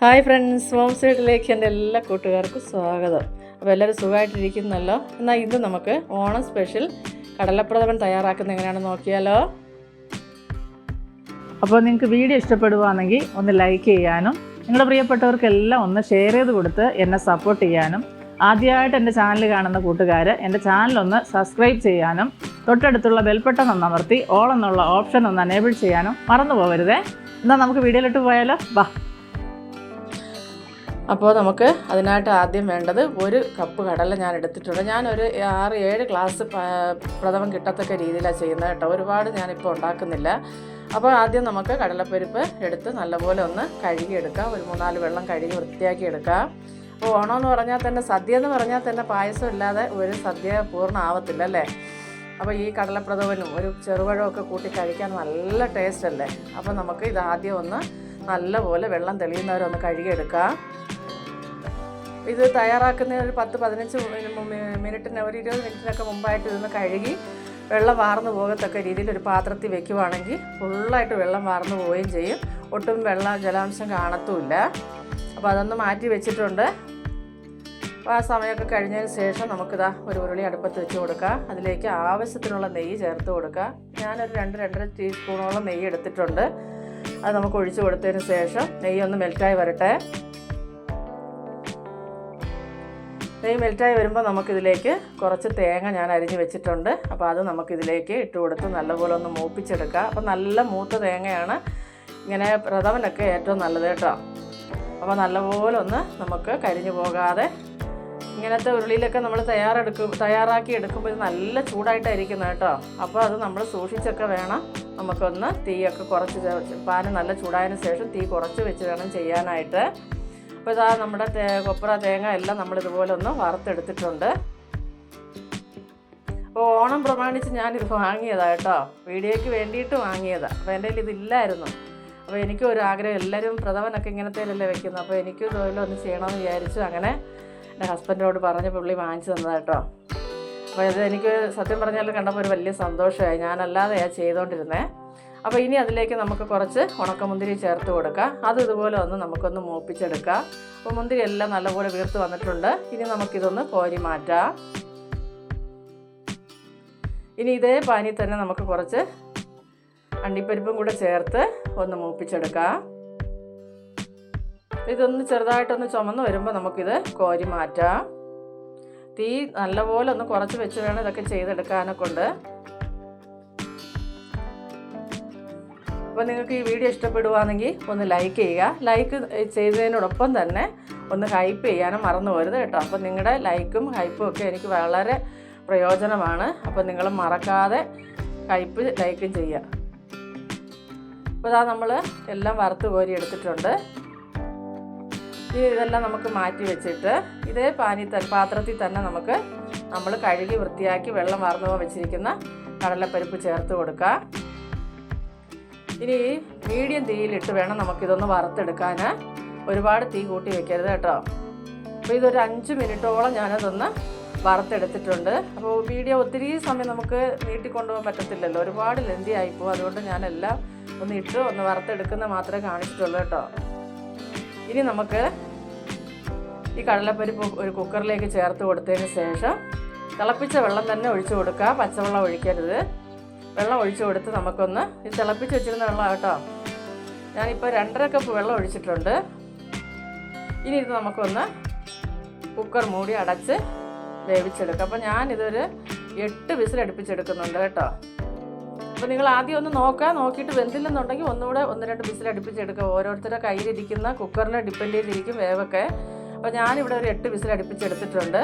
Hi friends, home സൈഡിലേക്ക് എൻ്റെ എല്ലാ കൂട്ടുകാർക്കും സ്വാഗതം. അപ്പോൾ എല്ലാവരും സുഖമായിട്ടിരിക്കുന്നല്ലോ. എന്നാൽ ഇന്ന് നമുക്ക് ഓണം സ്പെഷ്യൽ കടലപ്രഥമൻ തയ്യാറാക്കുന്നത് എങ്ങനെയാണെന്ന് നോക്കിയാലോ. അപ്പോൾ നിങ്ങൾക്ക് വീഡിയോ ഇഷ്ടപ്പെടുകയാണെങ്കിൽ ഒന്ന് ലൈക്ക് ചെയ്യാനും നിങ്ങളുടെ പ്രിയപ്പെട്ടവർക്കെല്ലാം ഒന്ന് ഷെയർ ചെയ്ത് കൊടുത്ത് എന്നെ സപ്പോർട്ട് ചെയ്യാനും, ആദ്യമായിട്ട് എൻ്റെ ചാനൽ കാണുന്ന കൂട്ടുകാർ എൻ്റെ ചാനലൊന്ന് സബ്സ്ക്രൈബ് ചെയ്യാനും, തൊട്ടടുത്തുള്ള ബെൽബട്ടൺ ഒന്ന് അമർത്തി ഓൾ എന്നുള്ള ഓപ്ഷൻ ഒന്ന് എനേബിൾ ചെയ്യാനും മറന്നു പോകരുതേ. എന്നാൽ നമുക്ക് വീഡിയോയിലിട്ട് പോയാലോ. ബാ. അപ്പോൾ നമുക്ക് അതിനായിട്ട് ആദ്യം വേണ്ടത് 1 കപ്പ് കടല ഞാൻ എടുത്തിട്ടുണ്ട്. ഞാനൊരു 6-7 ഗ്ലാസ് പ്രഥമൻ കിട്ടത്തക്ക രീതിയിലാണ് ചെയ്യുന്നത് കേട്ടോ. ഒരുപാട് ഞാനിപ്പോൾ ഉണ്ടാക്കുന്നില്ല. അപ്പോൾ ആദ്യം നമുക്ക് കടലപ്പരിപ്പ് എടുത്ത് നല്ലപോലെ ഒന്ന് കഴുകിയെടുക്കാം. ഒരു 3-4 വെള്ളം കഴുകി വൃത്തിയാക്കി എടുക്കാം. അപ്പോൾ ഓണം എന്ന് പറഞ്ഞാൽ തന്നെ, സദ്യ എന്ന് പറഞ്ഞാൽ തന്നെ പായസം ഇല്ലാതെ ഒരു സദ്യ പൂർണ്ണമാവത്തില്ല അല്ലേ. അപ്പോൾ ഈ കടലപ്രഥമനും ഒരു ചെറുപഴമൊക്കെ കൂട്ടി കഴിക്കാൻ നല്ല ടേസ്റ്റ് അല്ലേ. അപ്പോൾ നമുക്ക് ഇതാദ്യം ഒന്ന് നല്ലപോലെ വെള്ളം തെളിയുന്നവരെ ഒന്ന് കഴുകിയെടുക്കാം. ഇത് തയ്യാറാക്കുന്ന ഒരു 10-15 മിനിറ്റിന്, ഒരു 20 മിനിറ്റിനൊക്കെ മുമ്പായിട്ട് ഇതൊന്ന് കഴുകി വെള്ളം വാർന്നു പോകത്തക്ക രീതിയിൽ ഒരു പാത്രത്തിൽ വെക്കുവാണെങ്കിൽ ഫുള്ളായിട്ട് വെള്ളം വാർന്നു പോവുകയും ചെയ്യും, ഒട്ടും ജലാംശം കാണത്തുമില്ല. അപ്പോൾ അതൊന്ന് മാറ്റി വെച്ചിട്ടുണ്ട്. അപ്പോൾ ആ സമയമൊക്കെ കഴിഞ്ഞതിന് ശേഷം നമുക്കിതാ ഒരു ഉരുളി അടുപ്പത്ത് വെച്ച് കൊടുക്കുക. അതിലേക്ക് ആവശ്യത്തിനുള്ള നെയ്യ് ചേർത്ത് കൊടുക്കുക. ഞാനൊരു 2-2.5 ടീസ്പൂണോളം നെയ്യ് എടുത്തിട്ടുണ്ട്. അത് നമുക്ക് ഒഴിച്ച് കൊടുത്തതിന് ശേഷം നെയ്യ് ഒന്ന് മെൽറ്റായി വരട്ടെ. നെയ്യ് മെൽറ്റായി വരുമ്പോൾ നമുക്കിതിലേക്ക് കുറച്ച് തേങ്ങ ഞാൻ അരിഞ്ഞ് വെച്ചിട്ടുണ്ട്. അപ്പോൾ അത് നമുക്കിതിലേക്ക് ഇട്ട് കൊടുത്ത് നല്ലപോലെ ഒന്ന് മൂപ്പിച്ചെടുക്കുക. അപ്പോൾ നല്ല മൂത്ത തേങ്ങയാണ് ഇങ്ങനെ പ്രഥമനൊക്കെ ഏറ്റവും നല്ലത് കേട്ടോ. അപ്പോൾ നല്ലപോലെ ഒന്ന് നമുക്ക് കരിഞ്ഞു പോകാതെ ഇങ്ങനത്തെ ഉരുളിയിലൊക്കെ നമ്മൾ തയ്യാറാക്കി എടുക്കുമ്പോൾ ഇത് നല്ല ചൂടായിട്ടായിരിക്കുന്നത് കേട്ടോ. അപ്പോൾ അത് നമ്മൾ സൂക്ഷിച്ചൊക്കെ വേണം നമുക്കൊന്ന് തീയൊക്കെ കുറച്ച്, പാന് നല്ല ചൂടായതിന് ശേഷം തീ കുറച്ച് വെച്ച് വേണം ചെയ്യാനായിട്ട്. അപ്പോൾ ഇതാ നമ്മുടെ കൊപ്ര തേങ്ങ എല്ലാം നമ്മളിതുപോലെ ഒന്ന് വറുത്തെടുത്തിട്ടുണ്ട്. അപ്പോൾ ഓണം പ്രമാണിച്ച് ഞാനിത് വാങ്ങിയതാണ് കേട്ടോ, വീഡിയോയ്ക്ക് വേണ്ടിയിട്ട് വാങ്ങിയതാണ്. അപ്പോൾ എൻ്റെ കയ്യിൽ ഇതില്ലായിരുന്നു. അപ്പോൾ എനിക്കും ഒരു ആഗ്രഹം, എല്ലാവരും പ്രഥമനൊക്കെ ഇങ്ങനത്തേലല്ലേ വെക്കുന്നത്. അപ്പോൾ എനിക്കും ഇതുപോലെ ഒന്ന് ചെയ്യണമെന്ന് വിചാരിച്ചു. അങ്ങനെ എൻ്റെ ഹസ്ബൻഡിനോട് പറഞ്ഞ് പുള്ളി വാങ്ങിച്ചു തന്നതാണ് കേട്ടോ. അപ്പോൾ ഇത് എനിക്ക് സത്യം പറഞ്ഞാൽ കണ്ടപ്പോൾ ഒരു വലിയ സന്തോഷമായി. ഞാനല്ലാതെയാണ് ചെയ്തുകൊണ്ടിരുന്നത്. അപ്പോൾ ഇനി അതിലേക്ക് നമുക്ക് കുറച്ച് ഉണക്കമുന്തിരി ചേർത്ത് കൊടുക്കാം. അത് ഇതുപോലെ ഒന്ന് നമുക്കൊന്ന് മൂപ്പിച്ചെടുക്കാം. അപ്പോൾ മുന്തിരി എല്ലാം നല്ലപോലെ വീർത്ത് വന്നിട്ടുണ്ട്. ഇനി നമുക്കിതൊന്ന് കോരി മാറ്റാം. ഇനി ഇതേ പാനിൽ തന്നെ നമുക്ക് കുറച്ച് അണ്ടിപ്പരിപ്പും കൂടെ ചേർത്ത് ഒന്ന് മൂപ്പിച്ചെടുക്കാം. ഇതൊന്ന് ചെറുതായിട്ടൊന്ന് ചുമന്ന് വരുമ്പോൾ നമുക്കിത് കോരി മാറ്റാം. തീ നല്ലപോലെ ഒന്ന് കുറച്ച് വെച്ച് വേണം ഇതൊക്കെ ചെയ്തെടുക്കാനൊക്കെ ഉണ്ട്. അപ്പോൾ നിങ്ങൾക്ക് ഈ വീഡിയോ ഇഷ്ടപ്പെടുകയാണെങ്കിൽ ഒന്ന് ലൈക്ക് ചെയ്യുക. ലൈക്ക് ചെയ്തതിനോടൊപ്പം തന്നെ ഒന്ന് ഹൈപ്പ് ചെയ്യാനും മറന്നു പോരുത് കേട്ടോ. അപ്പോൾ നിങ്ങളുടെ ലൈക്കും ഹൈപ്പും ഒക്കെ എനിക്ക് വളരെ പ്രയോജനമാണ്. അപ്പോൾ നിങ്ങൾ മറക്കാതെ ലൈക്കും ചെയ്യുക. അപ്പോൾ ഇതാ നമ്മൾ എല്ലാം വറുത്ത് കോരി എടുത്തിട്ടുണ്ട്. ഇതെല്ലാം നമുക്ക് മാറ്റി വെച്ചിട്ട് ഇതേ പാത്രത്തിൽ തന്നെ നമ്മൾ കഴുകി വൃത്തിയാക്കി വെള്ളം വാർന്നു വെച്ചിരിക്കുന്ന കടലപ്പരിപ്പ് ചേർത്ത് കൊടുക്കുക. ഇനി മീഡിയം തീയിലിട്ട് വേണം നമുക്കിതൊന്ന് വറുത്തെടുക്കാൻ. ഒരുപാട് തീ കൂട്ടി വെക്കരുത് കേട്ടോ. അപ്പോൾ ഇതൊരു 5 മിനിറ്റോളം ഞാനതൊന്ന് വറുത്തെടുത്തിട്ടുണ്ട്. അപ്പോൾ വീഡിയോ ഒത്തിരി സമയം നമുക്ക് നീട്ടിക്കൊണ്ടുപോകാൻ പറ്റത്തില്ലല്ലോ, ഒരുപാട് ലെന്തി ആയിപ്പോവും. അതുകൊണ്ട് ഞാനെല്ലാം ഒന്ന് വറുത്തെടുക്കുന്ന മാത്രമേ കാണിച്ചിട്ടുള്ളൂ കേട്ടോ. ഇനി നമുക്ക് ഈ കടലപ്പരിപ്പ് ഒരു കുക്കറിലേക്ക് ചേർത്ത് കൊടുത്തതിന് ശേഷം തിളപ്പിച്ച വെള്ളം തന്നെ ഒഴിച്ചു കൊടുക്കുക. പച്ചവെള്ളം ഒഴിക്കരുത്. വെള്ളം ഒഴിച്ചു കൊടുത്ത് നമുക്കൊന്ന്, ഇത് തിളപ്പിച്ച് വെച്ചിരുന്ന വെള്ളം കേട്ടോ. ഞാനിപ്പോൾ 2.5 കപ്പ് വെള്ളം ഒഴിച്ചിട്ടുണ്ട്. ഇനി ഇത് നമുക്കൊന്ന് കുക്കർ മൂടി അടച്ച് വേവിച്ചെടുക്കാം. അപ്പോൾ ഞാനിതൊരു 8 വിസിൽ അടുപ്പിച്ചെടുക്കുന്നുണ്ട് കേട്ടോ. അപ്പോൾ നിങ്ങൾ ആദ്യം ഒന്ന് നോക്കിയിട്ട് വെന്തില്ലെന്നുണ്ടെങ്കിൽ ഒന്നുകൂടെ 1-2 വിസിൽ അടുപ്പിച്ചെടുക്കുക. ഓരോരുത്തരുടെ കയ്യിലിരിക്കുന്ന കുക്കറിനെ ഡിപ്പെൻഡ് ചെയ്തിരിക്കും വേവൊക്കെ. അപ്പോൾ ഞാനിവിടെ ഒരു 8 വിസിൽ അടുപ്പിച്ചെടുത്തിട്ടുണ്ട്.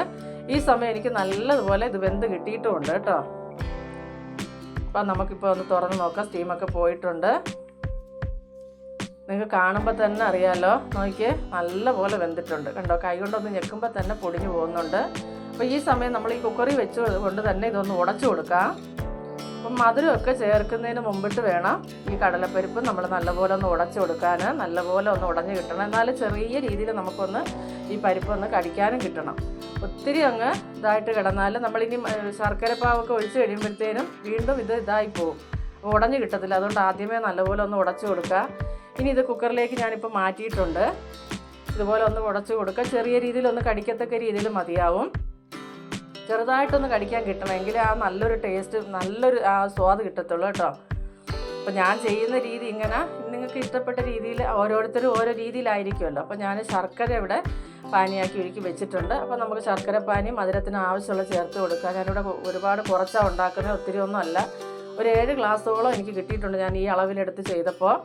ഈ സമയം എനിക്ക് നല്ലതുപോലെ ഇത് വെന്ത് കിട്ടിയിട്ടുമുണ്ട് കേട്ടോ. അപ്പോൾ നമുക്കിപ്പോൾ ഒന്ന് തുറന്ന് നോക്കാം. സ്റ്റീമൊക്കെ പോയിട്ടുണ്ട്. നിങ്ങൾക്ക് കാണുമ്പോൾ തന്നെ അറിയാമല്ലോ. നോക്കിയേ, നല്ലപോലെ വെന്തിട്ടുണ്ട് കണ്ടോ. കൈ കൊണ്ടൊന്ന് ഞെക്കുമ്പോൾ തന്നെ പൊടിഞ്ഞു പോകുന്നുണ്ട്. അപ്പോൾ ഈ സമയം നമ്മൾ ഈ കുക്കറിൽ വെച്ച് കൊണ്ട് തന്നെ ഇതൊന്ന് ഉടച്ചു കൊടുക്കാം. അപ്പം മധുരമൊക്കെ ചേർക്കുന്നതിന് മുമ്പിട്ട് വേണം ഈ കടലപ്പരിപ്പ് നമ്മൾ നല്ലപോലെ ഒന്ന് ഉടച്ചു കൊടുക്കാൻ. നല്ലപോലെ ഒന്ന് ഉടഞ്ഞ് കിട്ടണം. എന്നാലും ചെറിയ രീതിയിൽ നമുക്കൊന്ന് ഈ പരിപ്പൊന്ന് കടിക്കാനും കിട്ടണം. ഒത്തിരി അങ്ങ് ഇതായിട്ട് കിടന്നാൽ നമ്മളിനി ശർക്കരപ്പാവൊക്കെ ഒഴിച്ച് കഴിയുമ്പോഴത്തേനും വീണ്ടും ഇതായി പോകും, ഉടഞ്ഞ് കിട്ടത്തില്ല. അതുകൊണ്ട് ആദ്യമേ നല്ലപോലെ ഒന്ന് ഉടച്ചു കൊടുക്കുക. ഇനി ഇത് കുക്കറിലേക്ക് ഞാനിപ്പോൾ മാറ്റിയിട്ടുണ്ട്. ഇതുപോലെ ഒന്ന് ഉടച്ച് കൊടുക്കുക. ചെറിയ രീതിയിൽ ഒന്ന് കടിക്കത്തക്ക രീതിയിൽ മതിയാവും. ചെറുതായിട്ടൊന്ന് കടിക്കാൻ കിട്ടണമെങ്കിൽ ആ നല്ലൊരു ടേസ്റ്റ്, നല്ലൊരു ആ സ്വാദ് കിട്ടത്തുള്ളൂ കേട്ടോ. അപ്പോൾ ഞാൻ ചെയ്യുന്ന രീതി ഇങ്ങനെ, നിങ്ങൾക്ക് ഇഷ്ടപ്പെട്ട രീതിയിൽ ഓരോരുത്തരും ഓരോ രീതിയിലായിരിക്കുമല്ലോ. അപ്പോൾ ഞാൻ ശർക്കര ഇവിടെ പാനിയാക്കി ഒരുക്കി വെച്ചിട്ടുണ്ട്. അപ്പോൾ നമുക്ക് ശർക്കര പാനി മധുരത്തിന് ആവശ്യമുള്ള ചേർത്ത് കൊടുക്കുക. ഞാനിവിടെ ഒരുപാട് കുറച്ചാണ് ഉണ്ടാക്കുന്നത്, ഒത്തിരി ഒന്നും അല്ല. ഒരു 7 ഗ്ലാസ്സോളം എനിക്ക് കിട്ടിയിട്ടുണ്ട് ഞാൻ ഈ അളവിലെടുത്ത് ചെയ്തപ്പോൾ.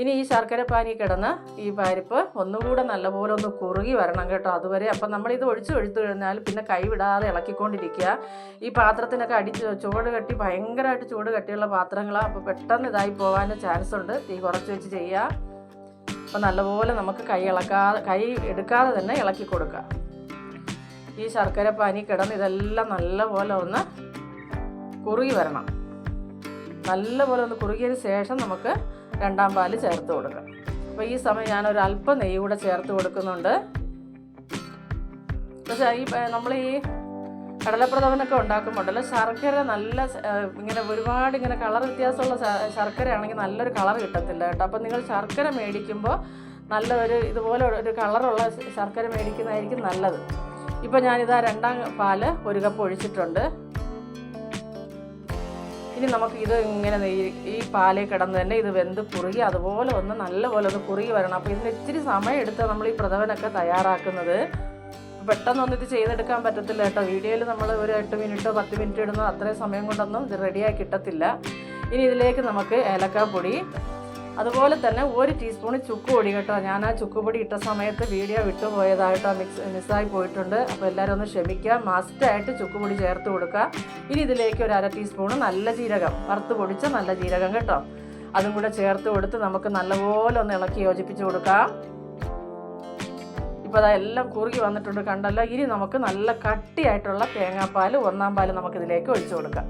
ഇനി ഈ ശർക്കര പാനി കിടന്ന് ഈ പരിപ്പ് ഒന്നുകൂടെ നല്ലപോലെ ഒന്ന് കുറുകി വരണം കേട്ടോ. അതുവരെ അപ്പം നമ്മളിത് ഒഴിച്ചു കഴിഞ്ഞാൽ പിന്നെ കൈ വിടാതെ ഇളക്കിക്കൊണ്ടിരിക്കുക. ഈ പാത്രത്തിനൊക്കെ ചൂട് കട്ടി, ഭയങ്കരമായിട്ട് ചൂട് കട്ടിയുള്ള പാത്രങ്ങളാണ്. അപ്പോൾ പെട്ടെന്ന് ഇതായി പോകാൻ ചാൻസ് ഉണ്ട്. തീ കുറച്ച് വെച്ച് ചെയ്യുക. അപ്പം നല്ലപോലെ നമുക്ക് കൈ എടുക്കാതെ തന്നെ ഇളക്കി കൊടുക്കുക. ഈ ശർക്കര പാനി കിടന്ന് ഇതെല്ലാം നല്ലപോലെ ഒന്ന് കുറുകി വരണം. നല്ലപോലെ ഒന്ന് കുറുകിയതിന് ശേഷം നമുക്ക് 2ാം പാല് ചേർത്ത് കൊടുക്കാം. അപ്പോൾ ഈ സമയം ഞാനൊരു അല്പം നെയ്യ് കൂടെ ചേർത്ത് കൊടുക്കുന്നുണ്ട്. പക്ഷേ നമ്മൾ ഈ കടലപ്രഥമനൊക്കെ ഉണ്ടാക്കുമ്പോണ്ടല്ലോ, ശർക്കര നല്ല ഇങ്ങനെ ഒരുപാട് ഇങ്ങനെ കളർ വ്യത്യാസമുള്ള ശർക്കര ആണെങ്കിൽ നല്ലൊരു കളർ കിട്ടത്തില്ല കേട്ടോ. അപ്പോൾ നിങ്ങൾ ശർക്കര മേടിക്കുമ്പോൾ നല്ല ഇതുപോലെ ഒരു കളറുള്ള ശർക്കര മേടിക്കുന്നതായിരിക്കും നല്ലത്. ഇപ്പോൾ ഞാനിതാ 2ാം പാല് 1 കപ്പ് ഒഴിച്ചിട്ടുണ്ട്. ഇനി നമുക്ക് ഇത് ഇങ്ങനെ ഈ പാലേ കിടന്ന് തന്നെ ഇത് വെന്ത് കുറുകി അതുപോലെ ഒന്ന് നല്ലപോലെ ഒന്ന് കുറുകി വരണം. അപ്പോൾ ഇതിന് ഇച്ചിരി സമയം എടുത്ത് നമ്മൾ ഈ പ്രഥമനൊക്കെ തയ്യാറാക്കുന്നത്. പെട്ടെന്നൊന്നും ഇത് ചെയ്തെടുക്കാൻ പറ്റത്തില്ല കേട്ടോ. വീഡിയോയിൽ നമ്മൾ ഒരു 8 മിനിറ്റോ 10 മിനിറ്റ് ഇടുന്ന അത്രയും സമയം കൊണ്ടൊന്നും ഇത് റെഡിയാക്കി കിട്ടത്തില്ല. ഇനി ഇതിലേക്ക് നമുക്ക് ഏലക്കാപ്പൊടി, അതുപോലെ തന്നെ 1 ടീസ്പൂൺ ചുക്കുപൊടി കേട്ടോ. ഞാൻ ആ ചുക്കുപൊടി ഇട്ട സമയത്ത് വീഡിയോ വിട്ടുപോയതായിട്ടോ, മിസ്സായി പോയിട്ടുണ്ട്. അപ്പോൾ എല്ലാവരും ഒന്ന് ക്ഷമിക്കുക. മസ്റ്റായിട്ട് ചുക്കുപൊടി ചേർത്ത് കൊടുക്കുക. ഇനി ഇതിലേക്ക് ഒരു 1/2 ടീസ്പൂൺ നല്ല ജീരകം, വറുത്ത് പൊടിച്ച നല്ല ജീരകം കേട്ടോ, അതും കൂടെ ചേർത്ത് കൊടുത്ത് നമുക്ക് നല്ലപോലെ ഒന്ന് ഇളക്കി യോജിപ്പിച്ച് കൊടുക്കാം. ഇപ്പോൾ അതെല്ലാം കുറുകി വന്നിട്ടുണ്ട് കണ്ടല്ലോ. ഇനി നമുക്ക് നല്ല കട്ടിയായിട്ടുള്ള തേങ്ങാപ്പാൽ 1ാം പാൽ നമുക്കിതിലേക്ക് ഒഴിച്ചു കൊടുക്കാം.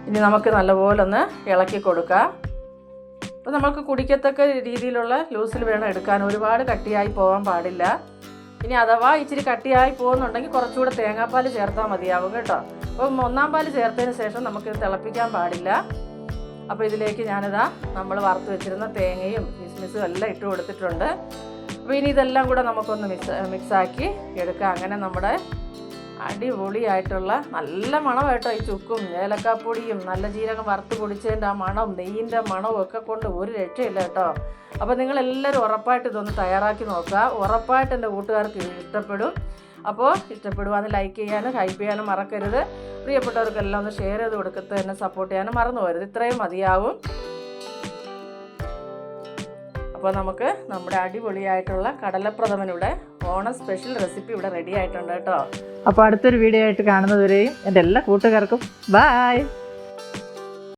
ഇനി നമുക്ക് നല്ലപോലെ ഒന്ന് ഇളക്കി കൊടുക്കാം. അപ്പോൾ നമുക്ക് കുടിക്കത്തക്ക രീതിയിലുള്ള ലൂസിൽ വേണം എടുക്കാൻ. ഒരുപാട് കട്ടിയായി പോകാൻ പാടില്ല. ഇനി അഥവാ ഇച്ചിരി കട്ടിയായി പോകുന്നുണ്ടെങ്കിൽ കുറച്ചുകൂടെ തേങ്ങാപ്പാൽ ചേർത്താൽ മതിയാവും കേട്ടോ. അപ്പം 1ാം പാൽ ചേർത്തതിന് ശേഷം നമുക്കിത് തിളപ്പിക്കാൻ പാടില്ല. അപ്പോൾ ഇതിലേക്ക് ഞാനിതാ നമ്മൾ വറുത്ത് വെച്ചിരുന്ന തേങ്ങയും കിസ്മിസും എല്ലാം ഇട്ട് കൊടുത്തിട്ടുണ്ട്. അപ്പോൾ ഇനി ഇതെല്ലാം കൂടെ നമുക്കൊന്ന് മിക്സാക്കി എടുക്കാം. അങ്ങനെ നമ്മുടെ അടിപൊളിയായിട്ടുള്ള നല്ല മണമായിട്ടോ ഈ ചുക്കും ഏലക്കാപ്പൊടിയും നല്ല ജീരകം വറുത്ത് പൊടിച്ചതിൻ്റെ ആ മണം, നെയ്യിൻ്റെ മണവും ഒക്കെ കൊണ്ട് ഒരു രക്ഷയില്ല കേട്ടോ. അപ്പോൾ നിങ്ങളെല്ലാവരും ഉറപ്പായിട്ട് ഇതൊന്ന് തയ്യാറാക്കി നോക്കുക. ഉറപ്പായിട്ട് എൻ്റെ കൂട്ടുകാർക്ക് ഇഷ്ടപ്പെടും. അപ്പോൾ ഇഷ്ടപ്പെടുവാന്ന് ലൈക്ക് ചെയ്യാനും ഹൈപ്പ് ചെയ്യാനും മറക്കരുത്. പ്രിയപ്പെട്ടവർക്കെല്ലാം ഒന്ന് ഷെയർ ചെയ്ത് കൊടുക്കത്ത് എന്നെ സപ്പോർട്ട് ചെയ്യാനും മറന്നു പോകരുത്. ഇത്രയും മതിയാവും. അപ്പോൾ നമുക്ക് നമ്മുടെ അടിപൊളിയായിട്ടുള്ള കടലപ്രഥമനിവിടെ ഓണം സ്പെഷ്യൽ റെസിപ്പി ഇവിടെ റെഡി ആയിട്ടുണ്ട് കേട്ടോ. അപ്പോൾ അടുത്തൊരു വീഡിയോ ആയിട്ട് കാണുന്നതുവരെയും എൻ്റെ എല്ലാ കൂട്ടുകാർക്കും ബായ്.